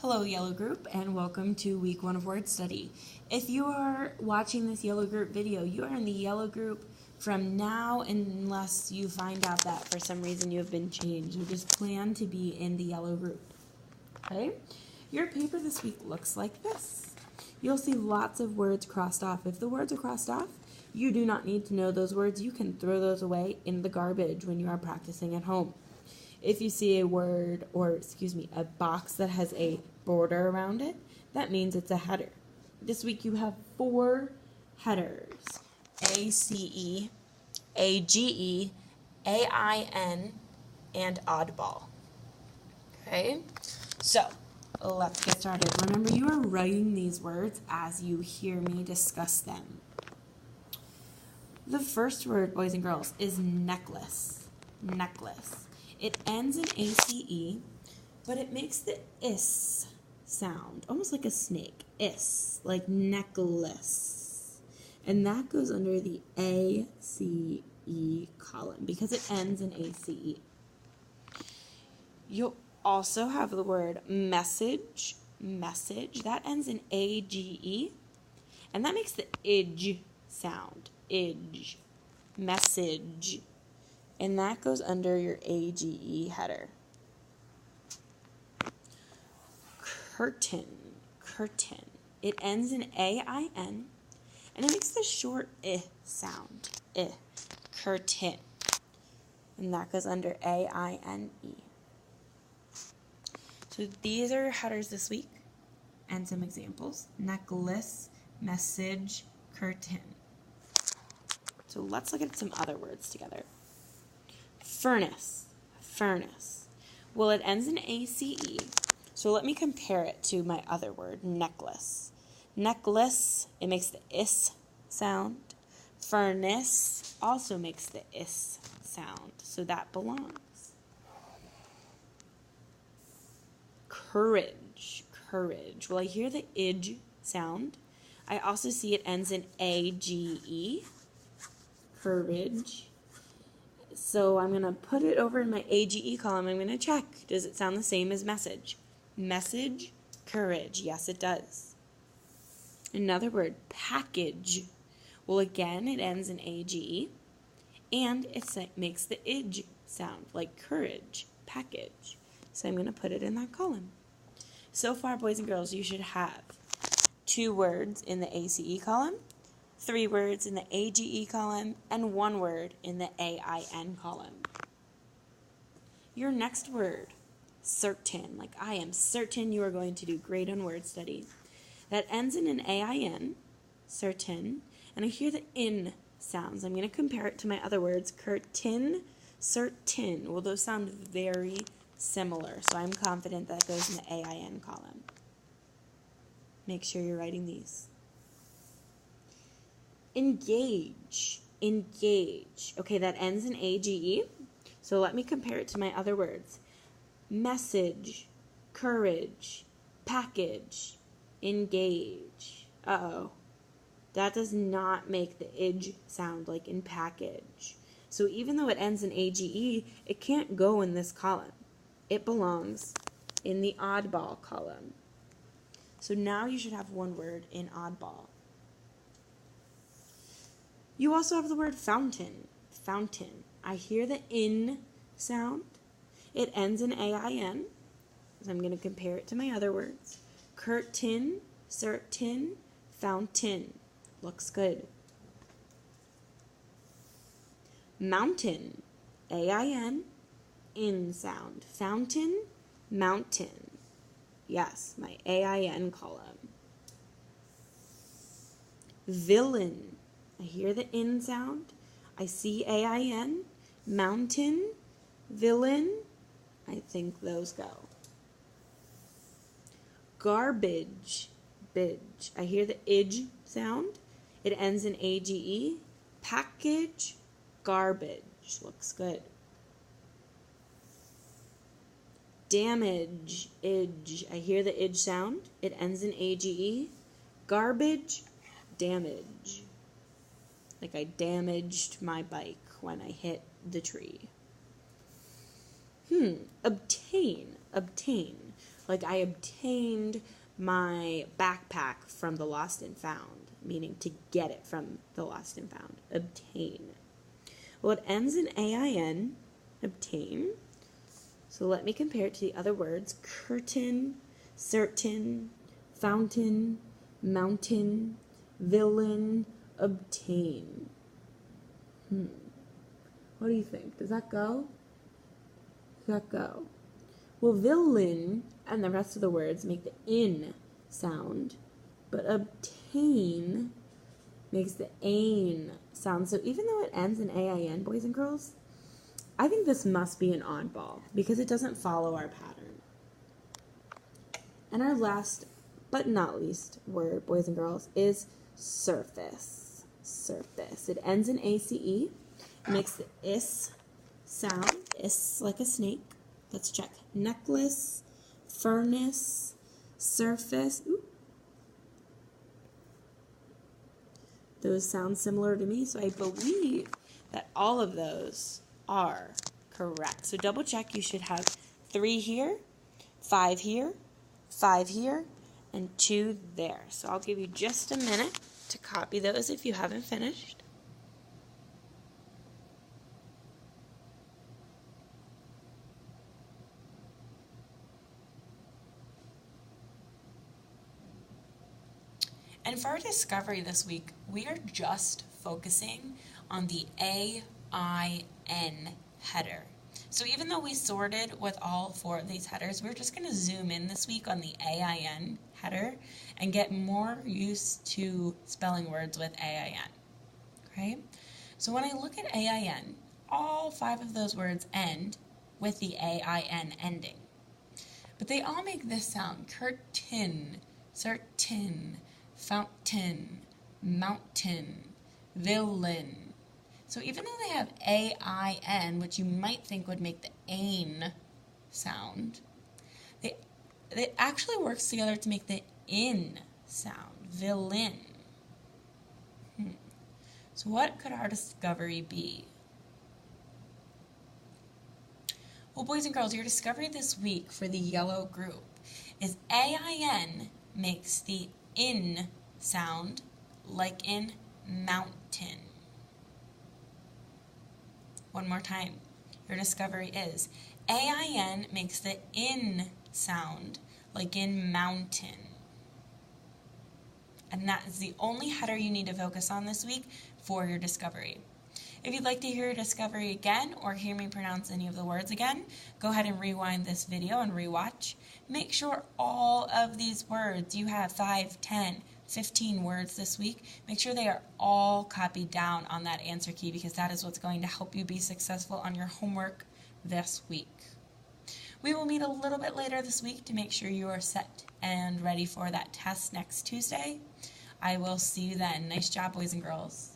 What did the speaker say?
Hello, Yellow Group, and welcome to Week 1 of Word Study. If you are watching this Yellow Group video, you are in the Yellow Group from now unless you find out that for some reason you have been changed. You just plan to be in the Yellow Group. Okay? Your paper this week looks like this. You'll see lots of words crossed off. If the words are crossed off, you do not need to know those words. You can throw those away in the garbage when you are practicing at home. If you see a word, a box that has a border around it, that means it's a header. This week you have 4 headers: ACE, AGE, AIN, and oddball. Okay? So, let's get started. Remember, you are writing these words as you hear me discuss them. The first word, boys and girls, is necklace. Necklace. It ends in ACE, but it makes the is sound, almost like a snake. Is, like necklace. And that goes under the ACE column because it ends in ACE. You'll also have the word message. Message. That ends in AGE. And that makes the IDGE sound. IDGE. Message. And that goes under your AGE header. Curtain. Curtain. It ends in AIN, and it makes the short I sound. I. Curtain. And that goes under AINE. So these are headers this week, and some examples. Necklace, message, curtain. So let's look at some other words together. Furnace. Furnace. Well, it ends in ACE, so let me compare it to my other word, necklace. Necklace, it makes the is sound. Furnace also makes the is sound, so that belongs. Courage. Courage. Well, I hear the IDGE sound. I also see it ends in AGE. Courage. So I'm going to put it over in my AGE column. I'm going to check. Does it sound the same as message? Message, courage. Yes, it does. Another word, package. Well, again, it ends in AGE, and it makes the IDGE sound, like courage, package. So I'm going to put it in that column. So far, boys and girls, you should have 2 words in the ACE column, 3 words in the AGE column, and 1 word in the AIN column. Your next word, certain. Like, I am certain you are going to do great on word study. That ends in an AIN, certain, and I hear the in sounds. I'm going to compare it to my other words, curtain, certain. Well, those sound very similar, so I'm confident that goes in the AIN column. Make sure you're writing these. Engage. Engage. Okay, that ends in AGE. So let me compare it to my other words. Message, courage, package, engage. Uh-oh. That does not make the IDGE sound like in package. So even though it ends in AGE, it can't go in this column. It belongs in the oddball column. So now you should have 1 word in oddball. You also have the word fountain. Fountain. I hear the in sound. It ends in AIN. So I'm going to compare it to my other words. Curtain, certain, fountain. Looks good. Mountain. AIN. In sound. Fountain, mountain. Yes, my AIN column. Villain. I hear the in sound. I see AIN, mountain, villain. I think those go. Garbage, bidge. I hear the IDGE sound. It ends in AGE. Package, garbage. Looks good. Damage, IDGE. I hear the IDGE sound. It ends in AGE. Garbage, damage. Like I damaged my bike when I hit the tree. Obtain. Obtain. Like I obtained my backpack from the Lost and Found, meaning to get it from the Lost and Found. Obtain. Well, it ends in AIN, obtain. So let me compare it to the other words. Curtain, certain, fountain, mountain, villain, obtain. What do you think? Does that go? Does that go? Well, villain and the rest of the words make the in sound, but obtain makes the ain sound. So even though it ends in AIN, boys and girls, I think this must be an oddball because it doesn't follow our pattern. And our last but not least word, boys and girls, is surface. Surface. It ends in ACE. It makes the is sound. Is like a snake. Let's check. Necklace, furnace, surface. Ooh. Those sound similar to me, so I believe that all of those are correct. So double check. You should have 3 here, 5 here, 5 here, and 2 there. So I'll give you just a minute to copy those if you haven't finished. And for our discovery this week, we are just focusing on the AIN header. So even though we sorted with all 4 of these headers, we're just going to zoom in this week on the AIN header and get more used to spelling words with AIN. Okay? So when I look at AIN, all 5 of those words end with the AIN ending. But they all make this sound: curtain, certain, fountain, mountain, villain. So even though they have AIN, which you might think would make the ain sound, it actually works together to make the in sound, villain. So what could our discovery be? Well, boys and girls, your discovery this week for the yellow group is AIN makes the in sound like in mountain. One more time. Your discovery is AIN makes the in sound like in mountain. And that is the only header you need to focus on this week for your discovery. If you'd like to hear your discovery again or hear me pronounce any of the words again, go ahead and rewind this video and rewatch. Make sure all of these words, you have 5, 10, 15 words this week, make sure they are all copied down on that answer key because that is what's going to help you be successful on your homework this week. We will meet a little bit later this week to make sure you are set and ready for that test next Tuesday. I will see you then. Nice job, boys and girls.